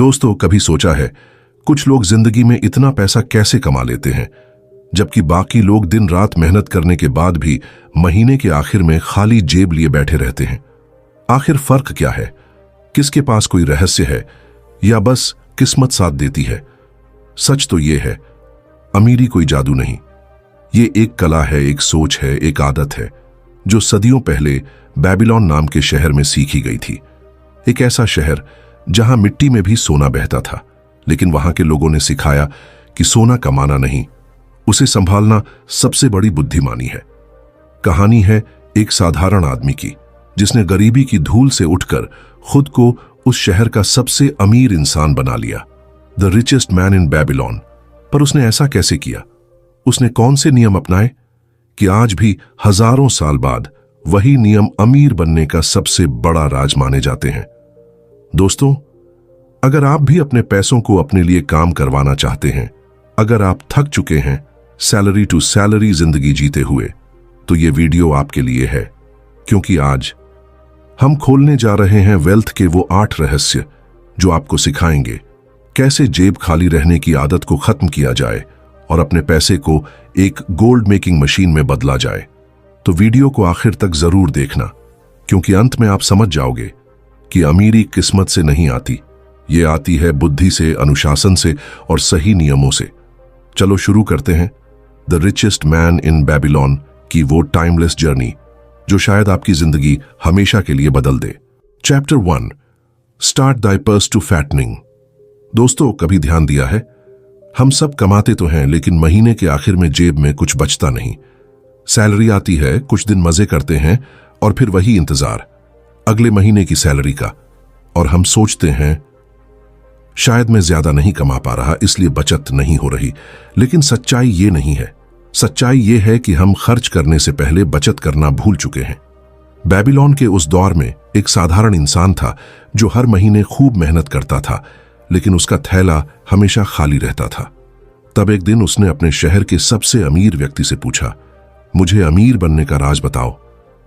दोस्तों, कभी सोचा है कुछ लोग जिंदगी में इतना पैसा कैसे कमा लेते हैं जबकि बाकी लोग दिन रात मेहनत करने के बाद भी महीने के आखिर में खाली जेब लिए बैठे रहते हैं। आखिर फर्क क्या है? किसके पास कोई रहस्य है या बस किस्मत साथ देती है? सच तो यह है, अमीरी कोई जादू नहीं, ये एक कला है, एक सोच है, एक आदत है जो सदियों पहले बेबीलोन नाम के शहर में सीखी गई थी। एक ऐसा शहर जहां मिट्टी में भी सोना बहता था, लेकिन वहां के लोगों ने सिखाया कि सोना कमाना नहीं, उसे संभालना सबसे बड़ी बुद्धिमानी है। कहानी है एक साधारण आदमी की जिसने गरीबी की धूल से उठकर खुद को उस शहर का सबसे अमीर इंसान बना लिया, the richest man in Babylon. पर उसने ऐसा कैसे किया? उसने कौन से नियम अपनाए कि आज भी हजारों साल बाद वही नियम अमीर बनने का सबसे बड़ा राज माने जाते हैं? दोस्तों, अगर आप भी अपने पैसों को अपने लिए काम करवाना चाहते हैं, अगर आप थक चुके हैं सैलरी टू सैलरी जिंदगी जीते हुए, तो ये वीडियो आपके लिए है, क्योंकि आज हम खोलने जा रहे हैं वेल्थ के वो 8 रहस्य जो आपको सिखाएंगे कैसे जेब खाली रहने की आदत को खत्म किया जाए और अपने पैसे को एक गोल्ड मेकिंग मशीन में बदला जाए। तो वीडियो को आखिर तक जरूर देखना, क्योंकि अंत में आप समझ जाओगे कि अमीरी किस्मत से नहीं आती, ये आती है बुद्धि से, अनुशासन से और सही नियमों से। चलो शुरू करते हैं the richest man in Babylon की वो टाइमलेस जर्नी जो शायद आपकी जिंदगी हमेशा के लिए बदल दे। Chapter 1, start thy purse to fattening. दोस्तों, कभी ध्यान दिया है, हम सब कमाते तो हैं, लेकिन महीने के आखिर में जेब में कुछ बचता नहीं। सैलरी आती है, कुछ दिन मजे करते हैं और फिर वही इंतजार अगले महीने की सैलरी का, और हम सोचते हैं शायद मैं ज्यादा नहीं कमा पा रहा, इसलिए बचत नहीं हो रही। लेकिन सच्चाई ये नहीं है। सच्चाई ये है कि हम खर्च करने से पहले बचत करना भूल चुके हैं। बेबीलोन के उस दौर में एक साधारण इंसान था जो हर महीने खूब मेहनत करता था, लेकिन उसका थैला हमेशा खाली रहता था। तब एक दिन उसने अपने शहर के सबसे अमीर व्यक्ति से पूछा, मुझे अमीर बनने का राज बताओ।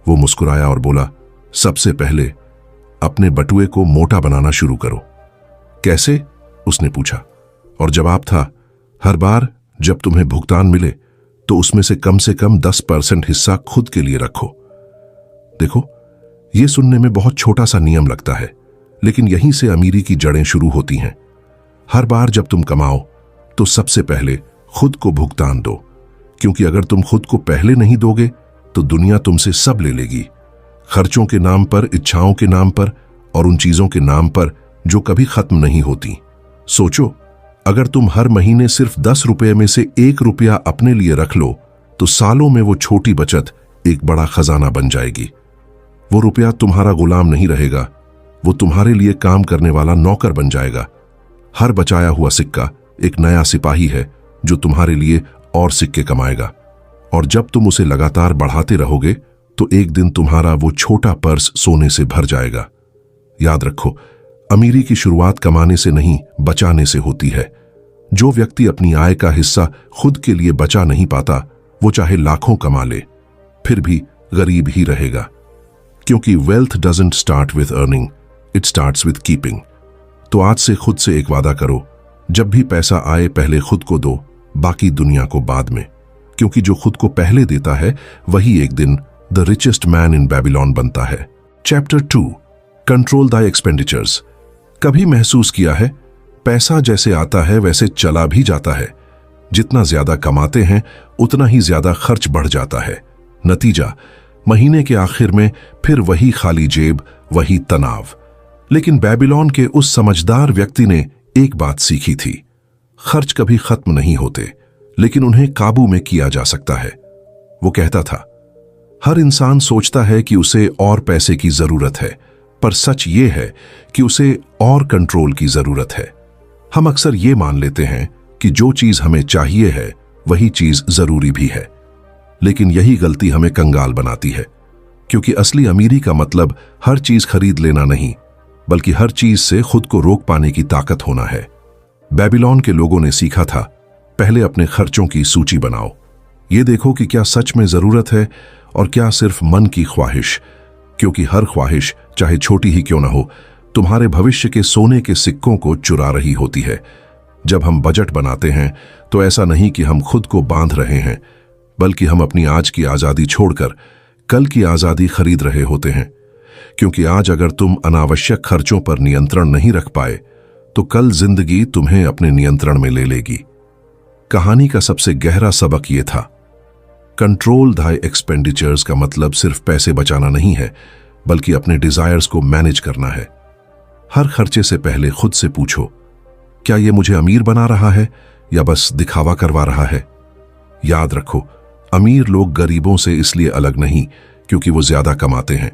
वो मुस्कुराया और बोला, सबसे पहले अपने बटुए को मोटा बनाना शुरू करो। कैसे? उसने पूछा, और जवाब था, हर बार जब तुम्हें भुगतान मिले तो उसमें से कम 10% हिस्सा खुद के लिए रखो। देखो, यह सुनने में बहुत छोटा सा नियम लगता है, लेकिन यहीं से अमीरी की जड़ें शुरू होती हैं। हर बार जब तुम कमाओ तो सबसे पहले खुद को भुगतान दो, क्योंकि अगर तुम खुद को पहले नहीं दोगे तो दुनिया तुमसे सब ले लेगी। खर्चों के नाम पर, इच्छाओं के नाम पर और उन चीजों के नाम पर जो कभी खत्म नहीं होती। सोचो, अगर तुम हर महीने सिर्फ 10 रुपए में से 1 रुपया अपने लिए रख लो तो सालों में वो छोटी बचत एक बड़ा खजाना बन जाएगी। वो रुपया तुम्हारा गुलाम नहीं रहेगा, वो तुम्हारे लिए काम करने वाला नौकर बन जाएगा। हर बचाया हुआ सिक्का एक नया सिपाही है जो तुम्हारे लिए और सिक्के कमाएगा, और जब तुम उसे लगातार बढ़ाते रहोगे तो एक दिन तुम्हारा वो छोटा पर्स सोने से भर जाएगा। याद रखो, अमीरी की शुरुआत कमाने से नहीं, बचाने से होती है। जो व्यक्ति अपनी आय का हिस्सा खुद के लिए बचा नहीं पाता, वो चाहे लाखों कमा ले फिर भी गरीब ही रहेगा, क्योंकि wealth doesn't start with earning, it starts with keeping. तो आज से खुद से एक वादा करो, जब भी पैसा आए पहले खुद को दो, बाकी दुनिया को बाद में, क्योंकि जो खुद को पहले देता है वही एक दिन the richest man in Babylon बनता है। Chapter 2, control the expenditures. कभी महसूस किया है, पैसा जैसे आता है वैसे चला भी जाता है। जितना ज्यादा कमाते हैं उतना ही ज्यादा खर्च बढ़ जाता है। नतीजा, महीने के आखिर में फिर वही खाली जेब, वही तनाव। लेकिन बेबीलोन के उस समझदार व्यक्ति ने एक बात सीखी थी, खर्च कभी खत्म नहीं होते, लेकिन उन्हें काबू में किया जा सकता है। वो कहता था, हर इंसान सोचता है कि उसे और पैसे की जरूरत है, पर सच ये है कि उसे और कंट्रोल की जरूरत है। हम अक्सर ये मान लेते हैं कि जो चीज हमें चाहिए है वही चीज जरूरी भी है, लेकिन यही गलती हमें कंगाल बनाती है, क्योंकि असली अमीरी का मतलब हर चीज खरीद लेना नहीं, बल्कि हर चीज से खुद को रोक पाने की ताकत होना है। बेबीलोन के लोगों ने सीखा था, पहले अपने खर्चों की सूची बनाओ। ये देखो कि क्या सच में जरूरत है और क्या सिर्फ मन की ख्वाहिश, क्योंकि हर ख्वाहिश चाहे छोटी ही क्यों ना हो, तुम्हारे भविष्य के सोने के सिक्कों को चुरा रही होती है। जब हम बजट बनाते हैं तो ऐसा नहीं कि हम खुद को बांध रहे हैं, बल्कि हम अपनी आज की आजादी छोड़कर कल की आजादी खरीद रहे होते हैं। क्योंकि आज अगर तुम अनावश्यक खर्चों पर नियंत्रण नहीं रख पाए तो कल जिंदगी तुम्हें अपने नियंत्रण में ले लेगी। कहानी का सबसे गहरा सबक यह था, कंट्रोल दाई एक्सपेंडिचर्स का मतलब सिर्फ पैसे बचाना नहीं है, बल्कि अपने डिजायर्स को मैनेज करना है। हर खर्चे से पहले खुद से पूछो, क्या यह मुझे अमीर बना रहा है या बस दिखावा करवा रहा है? याद रखो, अमीर लोग गरीबों से इसलिए अलग नहीं क्योंकि वो ज्यादा कमाते हैं,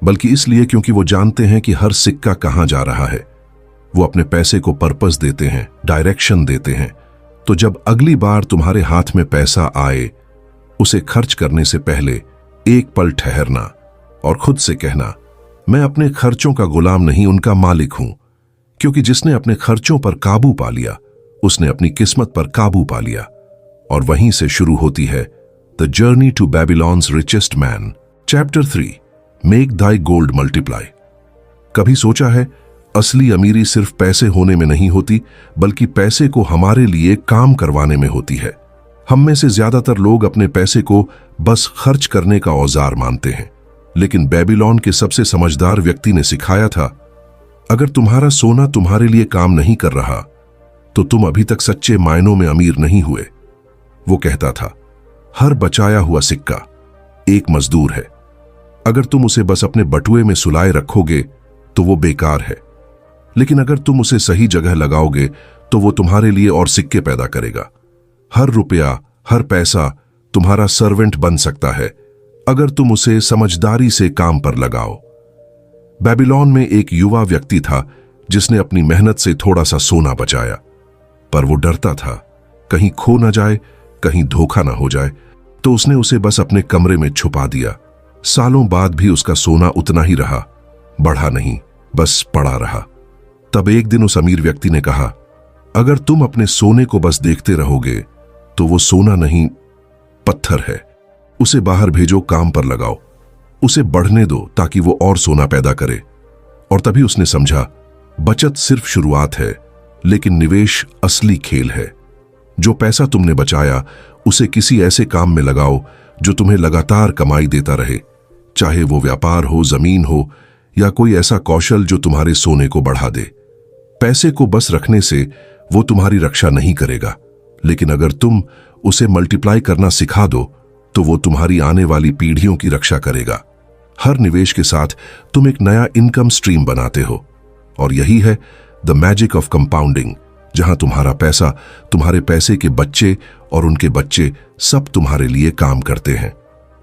बल्कि इसलिए क्योंकि वो जानते हैं कि हर सिक्का कहां जा रहा है। वो अपने पैसे को पर्पस देते हैं, डायरेक्शन देते हैं। तो जब अगली बार तुम्हारे हाथ में पैसा आए, उसे खर्च करने से पहले एक पल ठहरना और खुद से कहना, मैं अपने खर्चों का गुलाम नहीं, उनका मालिक हूं। क्योंकि जिसने अपने खर्चों पर काबू पा लिया, उसने अपनी किस्मत पर काबू पा लिया। और वहीं से शुरू होती है the journey to Babylon's richest man. Chapter 3, make thy gold multiply. कभी सोचा है, असली अमीरी सिर्फ पैसे होने में नहीं होती, बल्कि पैसे को हमारे लिए काम करवाने में होती है। हम में से ज्यादातर लोग अपने पैसे को बस खर्च करने का औजार मानते हैं, लेकिन बेबीलोन के सबसे समझदार व्यक्ति ने सिखाया था, अगर तुम्हारा सोना तुम्हारे लिए काम नहीं कर रहा तो तुम अभी तक सच्चे मायनों में अमीर नहीं हुए। वो कहता था, हर बचाया हुआ सिक्का एक मजदूर है। अगर तुम उसे बस अपने बटुए में सुलाए रखोगे तो वो बेकार है, लेकिन अगर तुम उसे सही जगह लगाओगे तो वो तुम्हारे लिए और सिक्के पैदा करेगा। हर रुपया, हर पैसा तुम्हारा सर्वेंट बन सकता है अगर तुम उसे समझदारी से काम पर लगाओ। बेबीलोन में एक युवा व्यक्ति था जिसने अपनी मेहनत से थोड़ा सा सोना बचाया, पर वो डरता था कहीं खो ना जाए, कहीं धोखा ना हो जाए, तो उसने उसे बस अपने कमरे में छुपा दिया। सालों बाद भी उसका सोना उतना ही रहा, बढ़ा नहीं, बस पड़ा रहा। तब एक दिन उस अमीर व्यक्ति ने कहा, अगर तुम अपने सोने को बस देखते रहोगे तो वो सोना नहीं, पत्थर है। उसे बाहर भेजो, काम पर लगाओ, उसे बढ़ने दो ताकि वो और सोना पैदा करे। और तभी उसने समझा, बचत सिर्फ शुरुआत है, लेकिन निवेश असली खेल है। जो पैसा तुमने बचाया उसे किसी ऐसे काम में लगाओ जो तुम्हें लगातार कमाई देता रहे, चाहे वो व्यापार हो, जमीन हो या कोई ऐसा कौशल जो तुम्हारे सोने को बढ़ा दे। पैसे को बस रखने से वो तुम्हारी रक्षा नहीं करेगा, लेकिन अगर तुम उसे मल्टीप्लाई करना सिखा दो तो वो तुम्हारी आने वाली पीढ़ियों की रक्षा करेगा। हर निवेश के साथ तुम एक नया इनकम स्ट्रीम बनाते हो, और यही है द मैजिक ऑफ कंपाउंडिंग, जहां तुम्हारा पैसा, तुम्हारे पैसे के बच्चे और उनके बच्चे सब तुम्हारे लिए काम करते हैं।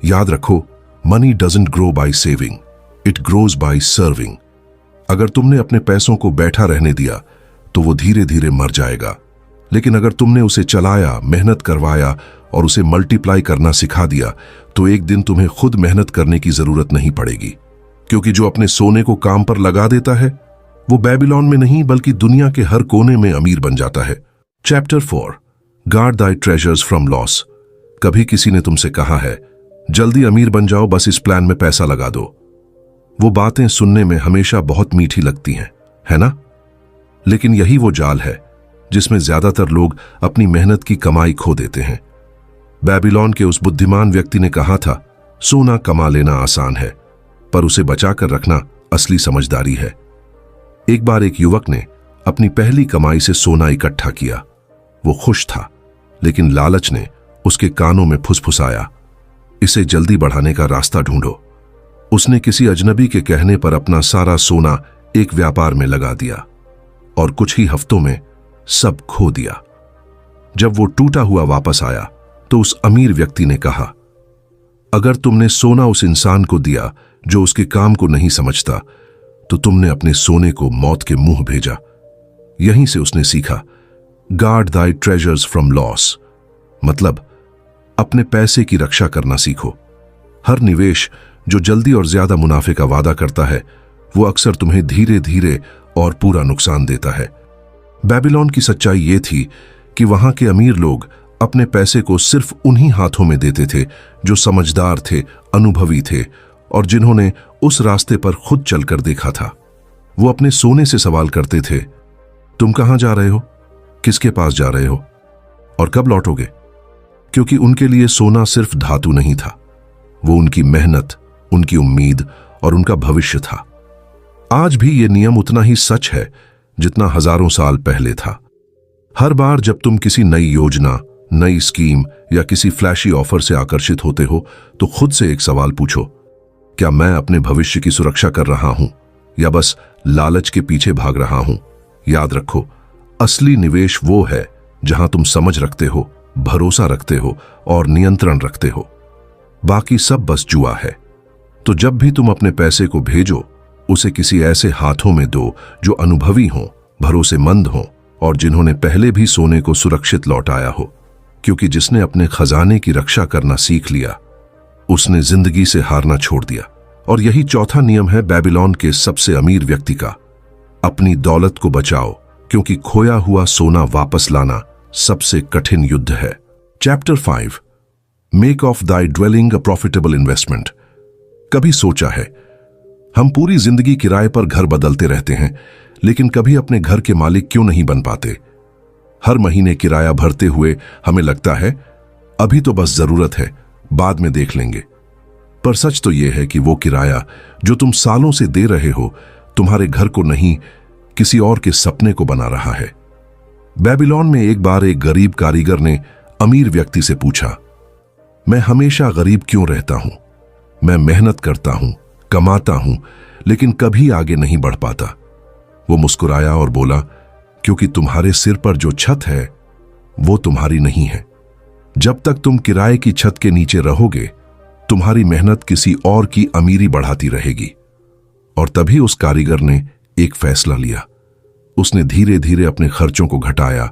याद रखो, money doesn't grow by saving, it grows by serving. अगर तुमने अपने पैसों को बैठा रहने दिया तो वो धीरे धीरे मर जाएगा, लेकिन अगर तुमने उसे चलाया, मेहनत करवाया और उसे मल्टीप्लाई करना सिखा दिया तो एक दिन तुम्हें खुद मेहनत करने की जरूरत नहीं पड़ेगी। क्योंकि जो अपने सोने को काम पर लगा देता है वो बेबीलोन में नहीं बल्कि दुनिया के हर कोने में अमीर बन जाता है। Chapter 4, guard Dai treasures from loss. कभी किसी ने तुमसे कहा है, जल्दी अमीर बन जाओ, बस इस प्लान में पैसा लगा दो। वो बातें सुनने में हमेशा बहुत मीठी लगती हैं, है ना? लेकिन यही वो जाल है जिसमें ज्यादातर लोग अपनी मेहनत की कमाई खो देते हैं। बेबीलोन के उस बुद्धिमान व्यक्ति ने कहा था, सोना कमा लेना आसान है, पर उसे बचाकर रखना असली समझदारी है। एक बार एक युवक ने अपनी पहली कमाई से सोना इकट्ठा किया। वो खुश था, लेकिन लालच ने उसके कानों में फुसफुसाया, इसे जल्दी बढ़ाने का रास्ता ढूंढो। उसने किसी अजनबी के कहने पर अपना सारा सोना एक व्यापार में लगा दिया और कुछ ही हफ्तों में सब खो दिया। जब वो टूटा हुआ वापस आया तो उस अमीर व्यक्ति ने कहा, अगर तुमने सोना उस इंसान को दिया जो उसके काम को नहीं समझता, तो तुमने अपने सोने को मौत के मुंह भेजा। यहीं से उसने सीखा, guard Dai treasures from loss, मतलब अपने पैसे की रक्षा करना सीखो। हर निवेश जो जल्दी और ज्यादा मुनाफे का वादा करता है, वो अक्सर तुम्हें धीरे धीरे और पूरा नुकसान देता है। बेबीलोन की सच्चाई ये थी कि वहां के अमीर लोग अपने पैसे को सिर्फ उन्हीं हाथों में देते थे जो समझदार थे, अनुभवी थे और जिन्होंने उस रास्ते पर खुद चलकर देखा था। वो अपने सोने से सवाल करते थे, तुम कहां जा रहे हो, किसके पास जा रहे हो और कब लौटोगे? क्योंकि उनके लिए सोना सिर्फ धातु नहीं था, वो उनकी मेहनत, उनकी उम्मीद और उनका भविष्य था। आज भी ये नियम उतना ही सच है जितना हजारों साल पहले था। हर बार जब तुम किसी नई योजना, नई स्कीम या किसी फ्लैशी ऑफर से आकर्षित होते हो तो खुद से एक सवाल पूछो, क्या मैं अपने भविष्य की सुरक्षा कर रहा हूं या बस लालच के पीछे भाग रहा हूं? याद रखो, असली निवेश वो है जहां तुम समझ रखते हो, भरोसा रखते हो और नियंत्रण रखते हो। बाकी सब बस जुआ है। तो जब भी तुम अपने पैसे को भेजो, उसे किसी ऐसे हाथों में दो जो अनुभवी हों, भरोसेमंद हों और जिन्होंने पहले भी सोने को सुरक्षित लौटाया हो। क्योंकि जिसने अपने खजाने की रक्षा करना सीख लिया, उसने जिंदगी से हारना छोड़ दिया। और यही चौथा नियम है बेबीलोन के सबसे अमीर व्यक्ति का, अपनी दौलत को बचाओ, क्योंकि खोया हुआ सोना वापस लाना सबसे कठिन युद्ध है। Chapter 5, make of thy dwelling a profitable investment. कभी सोचा है, हम पूरी जिंदगी किराए पर घर बदलते रहते हैं, लेकिन कभी अपने घर के मालिक क्यों नहीं बन पाते? हर महीने किराया भरते हुए हमें लगता है अभी तो बस जरूरत है, बाद में देख लेंगे। पर सच तो यह है कि वो किराया जो तुम सालों से दे रहे हो, तुम्हारे घर को नहीं, किसी और के सपने को बना रहा है। बेबीलोन में एक बार एक गरीब कारीगर ने अमीर व्यक्ति से पूछा, मैं हमेशा गरीब क्यों रहता हूं? मैं मेहनत करता हूं, कमाता हूं, लेकिन कभी आगे नहीं बढ़ पाता। वो मुस्कुराया और बोला, क्योंकि तुम्हारे सिर पर जो छत है वो तुम्हारी नहीं है। जब तक तुम किराए की छत के नीचे रहोगे, तुम्हारी मेहनत किसी और की अमीरी बढ़ाती रहेगी। और तभी उस कारीगर ने एक फैसला लिया। उसने धीरे धीरे अपने खर्चों को घटाया,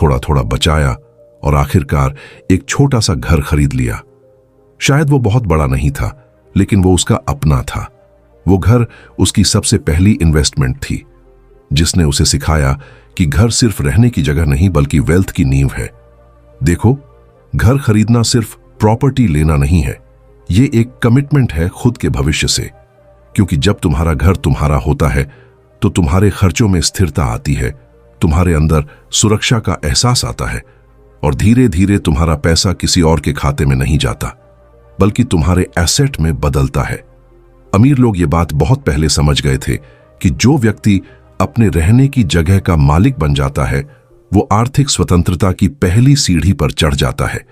थोड़ा थोड़ा बचाया और आखिरकार एक छोटा सा घर खरीद लिया। शायद वो बहुत बड़ा नहीं था, लेकिन वो उसका अपना था। वो घर उसकी सबसे पहली इन्वेस्टमेंट थी, जिसने उसे सिखाया कि घर सिर्फ रहने की जगह नहीं बल्कि वेल्थ की नींव है। देखो, घर खरीदना सिर्फ प्रॉपर्टी लेना नहीं है, ये एक कमिटमेंट है खुद के भविष्य से। क्योंकि जब तुम्हारा घर तुम्हारा होता है तो तुम्हारे खर्चों में स्थिरता आती है, तुम्हारे अंदर सुरक्षा का एहसास आता है और धीरे धीरे तुम्हारा पैसा किसी और के खाते में नहीं जाता बल्कि तुम्हारे एसेट में बदलता है। अमीर लोग ये बात बहुत पहले समझ गए थे कि जो व्यक्ति अपने रहने की जगह का मालिक बन जाता है, वो आर्थिक स्वतंत्रता की पहली सीढ़ी पर चढ़ जाता है।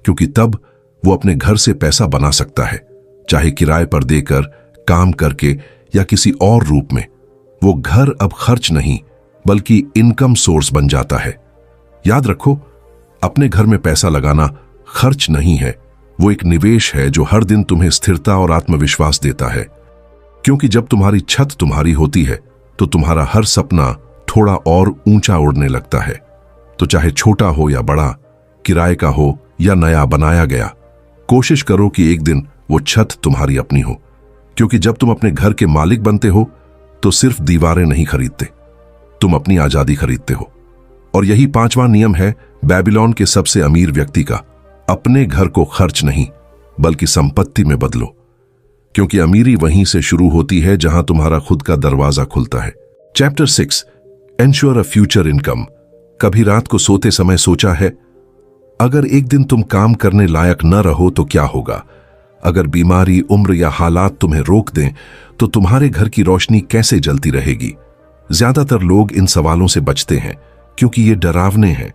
क्योंकि तब वो अपने घर से पैसा बना सकता है, चाहे किराए पर देकर, काम करके या किसी और रूप में। वो घर अब खर्च नहीं बल्कि इनकम सोर्स बन जाता है। याद रखो, अपने घर में पैसा लगाना खर्च नहीं है, वो एक निवेश है जो हर दिन तुम्हें स्थिरता और आत्मविश्वास देता है। क्योंकि जब तुम्हारी छत तुम्हारी होती है तो तुम्हारा हर सपना थोड़ा और ऊंचा उड़ने लगता है। तो चाहे छोटा हो या बड़ा, किराए का हो या नया बनाया गया, कोशिश करो कि एक दिन वो छत तुम्हारी अपनी हो। क्योंकि जब तुम अपने घर के मालिक बनते हो तो सिर्फ दीवारें नहीं खरीदते, तुम अपनी आजादी खरीदते हो। और यही 5वां नियम है बेबीलोन के सबसे अमीर व्यक्ति का, अपने घर को खर्च नहीं बल्कि संपत्ति में बदलो। क्योंकि अमीरी वहीं से शुरू होती है जहां तुम्हारा खुद का दरवाजा खुलता है। Chapter 6, ensure a future income. कभी रात को सोते समय सोचा है, अगर एक दिन तुम काम करने लायक न रहो तो क्या होगा? अगर बीमारी, उम्र या हालात तुम्हें रोक दें तो तुम्हारे घर की रोशनी कैसे जलती रहेगी? ज्यादातर लोग इन सवालों से बचते हैं क्योंकि ये डरावने हैं,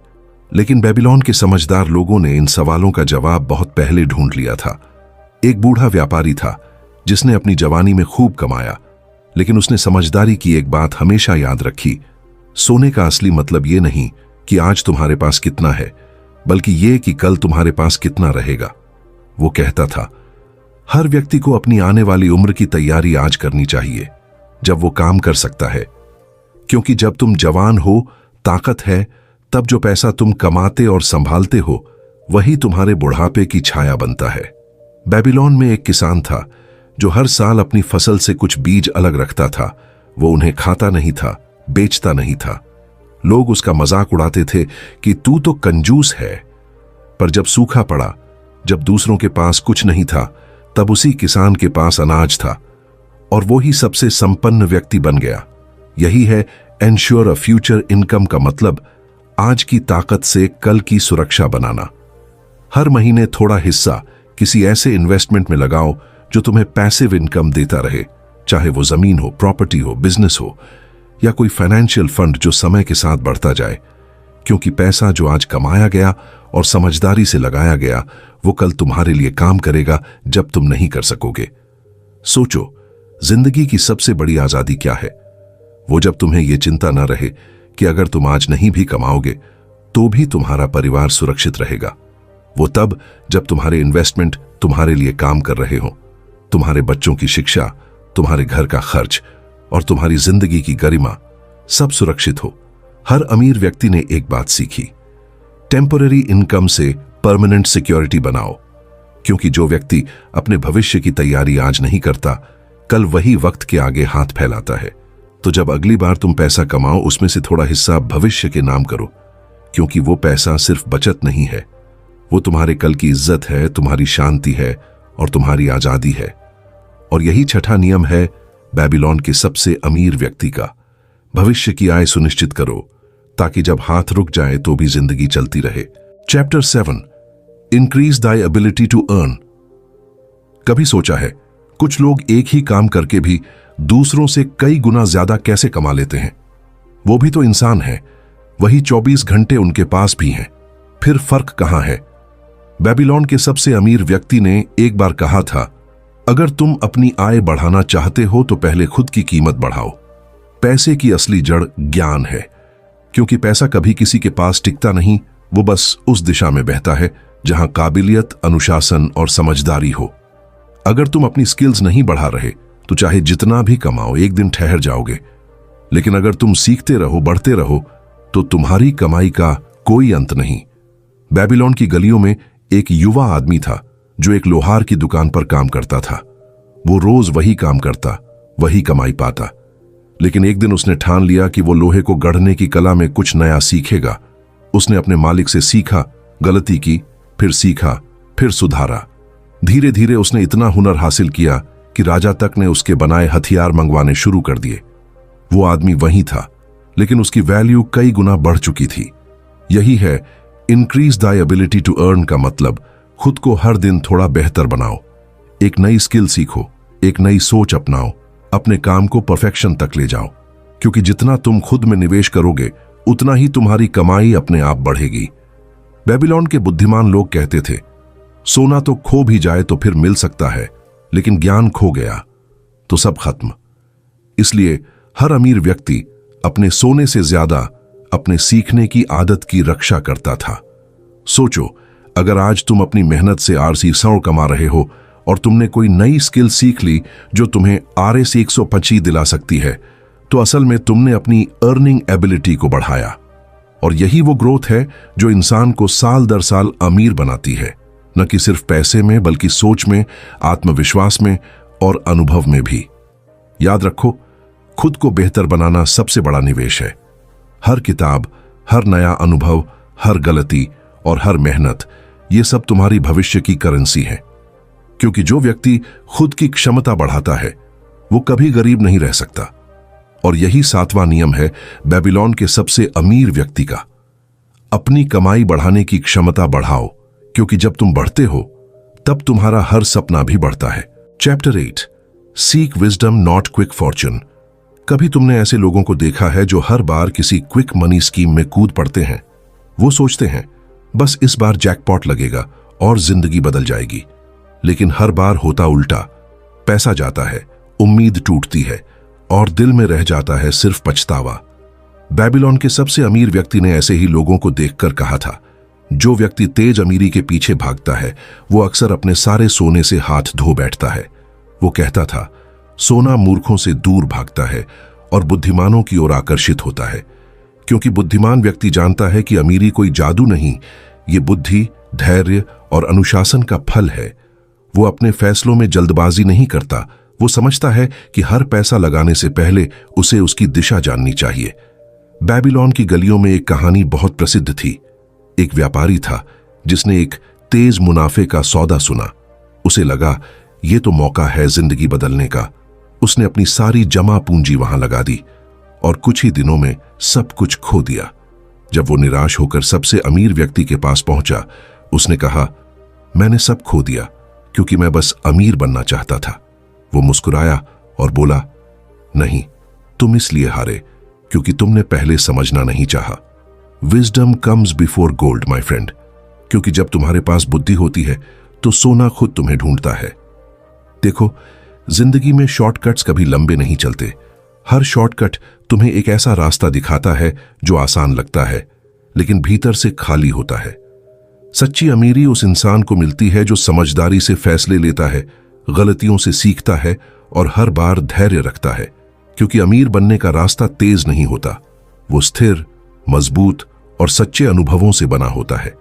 लेकिन बेबीलोन के समझदार लोगों ने इन सवालों का जवाब बहुत पहले ढूंढ लिया था। एक बूढ़ा व्यापारी था जिसने अपनी जवानी में खूब कमाया, लेकिन उसने समझदारी की एक बात हमेशा याद रखी, सोने का असली मतलब ये नहीं कि आज तुम्हारे पास कितना है, बल्कि ये कि कल तुम्हारे पास कितना रहेगा। वो कहता था, हर व्यक्ति को अपनी आने वाली उम्र की तैयारी आज करनी चाहिए, जब वो काम कर सकता है। क्योंकि जब तुम जवान हो, ताकत है, तब जो पैसा तुम कमाते और संभालते हो वही तुम्हारे बुढ़ापे की छाया बनता है। बेबीलोन में एक किसान था जो हर साल अपनी फसल से कुछ बीज अलग रखता था। वो उन्हें खाता नहीं था, बेचता नहीं था। लोग उसका मजाक उड़ाते थे कि तू तो कंजूस है। पर जब सूखा पड़ा, जब दूसरों के पास कुछ नहीं था, तब उसी किसान के पास अनाज था और वो ही सबसे संपन्न व्यक्ति बन गया। यही है एंश्योर अ फ्यूचर इनकम का मतलब, आज की ताकत से कल की सुरक्षा बनाना। हर महीने थोड़ा हिस्सा किसी ऐसे इन्वेस्टमेंट में लगाओ जो तुम्हें पैसिव इनकम देता रहे, चाहे वो जमीन हो, प्रॉपर्टी हो, बिजनेस हो या कोई फाइनेंशियल फंड जो समय के साथ बढ़ता जाए। क्योंकि पैसा जो आज कमाया गया और समझदारी से लगाया गया, वो कल तुम्हारे लिए काम करेगा जब तुम नहीं कर सकोगे। सोचो, जिंदगी की सबसे बड़ी आजादी क्या है? वो जब तुम्हें यह चिंता न रहे कि अगर तुम आज नहीं भी कमाओगे तो भी तुम्हारा परिवार सुरक्षित रहेगा। वो तब जब तुम्हारे इन्वेस्टमेंट तुम्हारे लिए काम कर रहे हो, तुम्हारे बच्चों की शिक्षा, तुम्हारे घर का खर्च और तुम्हारी जिंदगी की गरिमा सब सुरक्षित हो। हर अमीर व्यक्ति ने एक बात सीखी, टेम्पररी इनकम से परमानेंट सिक्योरिटी बनाओ। क्योंकि जो व्यक्ति अपने भविष्य की तैयारी आज नहीं करता, कल वही वक्त के आगे हाथ फैलाता है। तो जब अगली बार तुम पैसा कमाओ, उसमें से थोड़ा हिस्सा भविष्य के नाम करो, क्योंकि वो पैसा सिर्फ बचत नहीं है, वो तुम्हारे कल की इज्जत है, तुम्हारी शांति है और तुम्हारी आजादी है। और यही छठा नियम है बेबीलोन के सबसे अमीर व्यक्ति का, भविष्य की आय सुनिश्चित करो ताकि जब हाथ रुक जाए तो भी जिंदगी चलती रहे। Chapter 7, increase thy ability to earn. कभी सोचा है कुछ लोग एक ही काम करके भी दूसरों से कई गुना ज्यादा कैसे कमा लेते हैं? वो भी तो इंसान है, वही 24 घंटे उनके पास भी हैं, फिर फर्क कहां है? बेबीलोन के सबसे अमीर व्यक्ति ने एक बार कहा था, अगर तुम अपनी आय बढ़ाना चाहते हो तो पहले खुद की कीमत बढ़ाओ। पैसे की असली जड़ ज्ञान है, क्योंकि पैसा कभी किसी के पास टिकता नहीं, वो बस उस दिशा में बहता है जहां काबिलियत, अनुशासन और समझदारी हो। अगर तुम अपनी स्किल्स नहीं बढ़ा रहे तो चाहे जितना भी कमाओ एक दिन ठहर जाओगे, लेकिन अगर तुम सीखते रहो, बढ़ते रहो तो तुम्हारी कमाई का कोई अंत नहीं। बेबीलोन की गलियों में एक युवा आदमी था जो एक लोहार की दुकान पर काम करता था। वो रोज वही काम करता, वही कमाई पाता, लेकिन एक दिन उसने ठान लिया कि वो लोहे को गढ़ने की कला में कुछ नया सीखेगा। उसने अपने मालिक से सीखा, गलती की, फिर सीखा, फिर सुधारा। धीरे धीरे उसने इतना हुनर हासिल किया कि राजा तक ने उसके बनाए हथियार मंगवाने शुरू कर दिए। वो आदमी वही था, लेकिन उसकी वैल्यू कई गुना बढ़ चुकी थी। यही है increase thy ability to earn का मतलब। खुद को हर दिन थोड़ा बेहतर बनाओ, एक नई स्किल सीखो, एक नई सोच अपनाओ, अपने काम को परफेक्शन तक ले जाओ, क्योंकि जितना तुम खुद में निवेश करोगे उतना ही तुम्हारी कमाई अपने आप बढ़ेगी। बेबीलोन के बुद्धिमान लोग कहते थे, सोना तो खो भी जाए तो फिर मिल सकता है, लेकिन ज्ञान खो गया तो सब खत्म। इसलिए हर अमीर व्यक्ति अपने सोने से ज्यादा अपने सीखने की आदत की रक्षा करता था। सोचो, अगर आज तुम अपनी मेहनत से RC100 कमा रहे हो और तुमने कोई नई स्किल सीख ली जो तुम्हें RS 125 दिला सकती है, तो असल में तुमने अपनी अर्निंग एबिलिटी को बढ़ाया। और यही वो ग्रोथ है जो इंसान को साल दर साल अमीर बनाती है, न कि सिर्फ पैसे में बल्कि सोच में, आत्मविश्वास में और अनुभव में भी। याद रखो, खुद को बेहतर बनाना सबसे बड़ा निवेश है। हर किताब, हर नया अनुभव, हर गलती और हर मेहनत, ये सब तुम्हारी भविष्य की करेंसी है। क्योंकि जो व्यक्ति खुद की क्षमता बढ़ाता है वो कभी गरीब नहीं रह सकता। और यही 7वां नियम है बेबीलोन के सबसे अमीर व्यक्ति का, अपनी कमाई बढ़ाने की क्षमता बढ़ाओ, क्योंकि जब तुम बढ़ते हो तब तुम्हारा हर सपना भी बढ़ता है। Chapter 8, seek wisdom not quick Fortune. कभी तुमने ऐसे लोगों को देखा है जो हर बार किसी क्विक मनी स्कीम में कूद पड़ते हैं? वो सोचते हैं बस इस बार जैकपॉट लगेगा और जिंदगी बदल जाएगी, लेकिन हर बार होता उल्टा। पैसा जाता है, उम्मीद टूटती है और दिल में रह जाता है सिर्फ पछतावा। बेबीलोन के सबसे अमीर व्यक्ति ने ऐसे ही लोगों को देखकर कहा था, जो व्यक्ति तेज अमीरी के पीछे भागता है वो अक्सर अपने सारे सोने से हाथ धो बैठता है। वो कहता था, सोना मूर्खों से दूर भागता है और बुद्धिमानों की ओर आकर्षित होता है, क्योंकि बुद्धिमान व्यक्ति जानता है कि अमीरी कोई जादू नहीं, ये बुद्धि, धैर्य और अनुशासन का फल है। वो अपने फैसलों में जल्दबाजी नहीं करता। वो समझता है कि हर पैसा लगाने से पहले उसे उसकी दिशा जाननी चाहिए। बेबीलोन की गलियों में एक कहानी बहुत प्रसिद्ध थी। एक व्यापारी था जिसने एक तेज मुनाफे का सौदा सुना। उसे लगा ये तो मौका है जिंदगी बदलने का। उसने अपनी सारी जमा पूंजी वहां लगा दी और कुछ ही दिनों में सब कुछ खो दिया। जब वो निराश होकर सबसे अमीर व्यक्ति के पास पहुंचा, उसने कहा, मैंने सब खो दिया क्योंकि मैं बस अमीर बनना चाहता था। वो मुस्कुराया और बोला, नहीं, तुम इसलिए हारे क्योंकि तुमने पहले समझना नहीं चाहा। Wisdom comes before gold my friend. क्योंकि जब तुम्हारे पास बुद्धि होती है तो सोना खुद तुम्हें ढूंढता है। देखो, जिंदगी में शॉर्टकट्स कभी लंबे नहीं चलते। हर शॉर्टकट तुम्हें एक ऐसा रास्ता दिखाता है जो आसान लगता है, लेकिन भीतर से खाली होता है। सच्ची अमीरी उस इंसान को मिलती है जो समझदारी से फैसले लेता है, गलतियों से सीखता है और हर बार धैर्य रखता है। क्योंकि अमीर बनने का रास्ता तेज नहीं होता, वो स्थिर, मजबूत और सच्चे अनुभवों से बना होता है।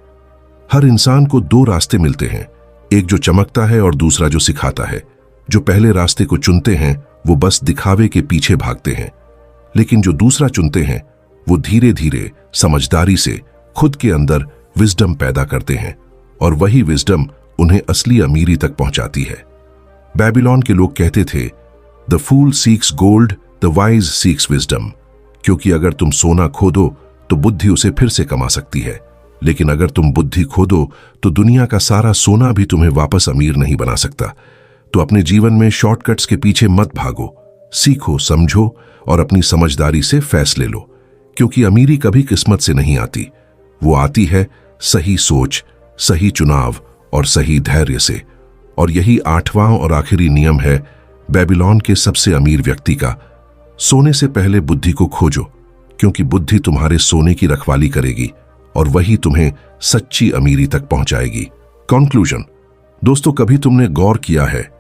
हर इंसान को दो रास्ते मिलते हैं, एक जो चमकता है और दूसरा जो सिखाता है। जो पहले रास्ते को चुनते हैं वो बस दिखावे के पीछे भागते हैं, लेकिन जो दूसरा चुनते हैं वो धीरे धीरे समझदारी से खुद के अंदर विजडम पैदा करते हैं, और वही विजडम उन्हें असली अमीरी तक पहुंचाती है। बेबीलोन के लोग कहते थे, the fool seeks gold, the wise seeks wisdom. क्योंकि अगर तुम सोना खोदो तो बुद्धि उसे फिर से कमा सकती है, लेकिन अगर तुम बुद्धि खोदो तो दुनिया का सारा सोना भी तुम्हें वापस अमीर नहीं बना सकता। तो अपने जीवन में शॉर्टकट्स के पीछे मत भागो, सीखो, समझो और अपनी समझदारी से फैसले लो। क्योंकि अमीरी कभी किस्मत से नहीं आती, वो आती है सही सोच, सही चुनाव और सही धैर्य से। और यही 8वां और आखिरी नियम है बेबीलोन के सबसे अमीर व्यक्ति का। सोने से पहले बुद्धि को खोजो, क्योंकि बुद्धि तुम्हारे सोने की रखवाली करेगी और वही तुम्हें सच्ची अमीरी तक पहुंचाएगी। कंक्लूजन। दोस्तों, कभी तुमने गौर किया है,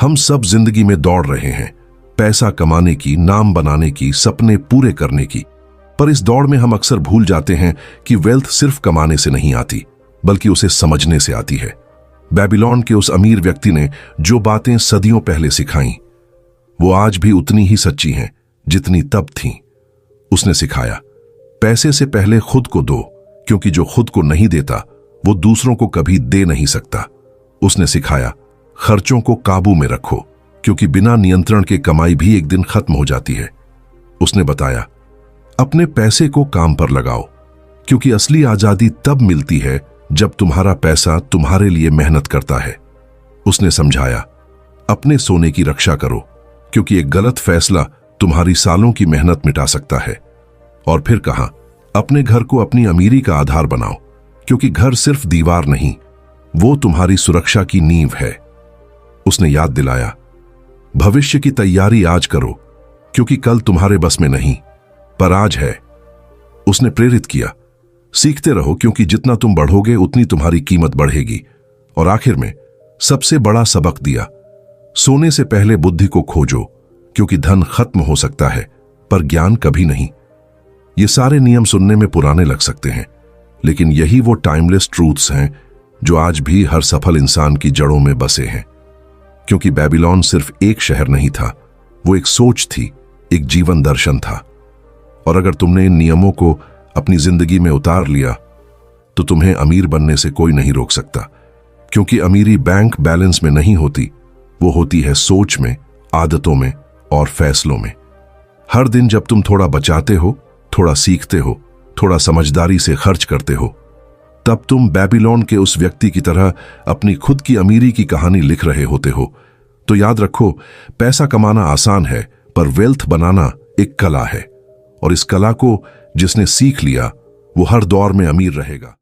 हम सब जिंदगी में दौड़ रहे हैं, पैसा कमाने की, नाम बनाने की, सपने पूरे करने की। पर इस दौड़ में हम अक्सर भूल जाते हैं कि वेल्थ सिर्फ कमाने से नहीं आती, बल्कि उसे समझने से आती है। बेबीलोन के उस अमीर व्यक्ति ने जो बातें सदियों पहले सिखाईं, वो आज भी उतनी ही सच्ची हैं जितनी तब थीं। उसने सिखाया, पैसे से पहले खुद को दो, क्योंकि जो खुद को नहीं देता वो दूसरों को कभी दे नहीं सकता। उसने सिखाया, खर्चों को काबू में रखो, क्योंकि बिना नियंत्रण के कमाई भी एक दिन खत्म हो जाती है। उसने बताया, अपने पैसे को काम पर लगाओ, क्योंकि असली आजादी तब मिलती है जब तुम्हारा पैसा तुम्हारे लिए मेहनत करता है। उसने समझाया, अपने सोने की रक्षा करो, क्योंकि एक गलत फैसला तुम्हारी सालों की मेहनत मिटा सकता है। और फिर कहा, अपने घर को अपनी अमीरी का आधार बनाओ, क्योंकि घर सिर्फ दीवार नहीं, वो तुम्हारी सुरक्षा की नींव है। उसने याद दिलाया, भविष्य की तैयारी आज करो, क्योंकि कल तुम्हारे बस में नहीं, पर आज है। उसने प्रेरित किया, सीखते रहो, क्योंकि जितना तुम बढ़ोगे उतनी तुम्हारी कीमत बढ़ेगी। और आखिर में सबसे बड़ा सबक दिया, सोने से पहले बुद्धि को खोजो, क्योंकि धन खत्म हो सकता है पर ज्ञान कभी नहीं। ये सारे नियम सुनने में पुराने लग सकते हैं, लेकिन यही वो टाइमलेस ट्रूथ्स हैं जो आज भी हर सफल इंसान की जड़ों में बसे हैं। क्योंकि बेबीलोन सिर्फ एक शहर नहीं था, वो एक सोच थी, एक जीवन दर्शन था। और अगर तुमने इन नियमों को अपनी जिंदगी में उतार लिया तो तुम्हें अमीर बनने से कोई नहीं रोक सकता। क्योंकि अमीरी बैंक बैलेंस में नहीं होती, वो होती है सोच में, आदतों में और फैसलों में। हर दिन जब तुम थोड़ा बचाते हो, थोड़ा सीखते हो, थोड़ा समझदारी से खर्च करते हो, तब तुम बेबीलोन के उस व्यक्ति की तरह अपनी खुद की अमीरी की कहानी लिख रहे होते हो। तो याद रखो, पैसा कमाना आसान है, पर वेल्थ बनाना एक कला है, और इस कला को जिसने सीख लिया वो हर दौर में अमीर रहेगा।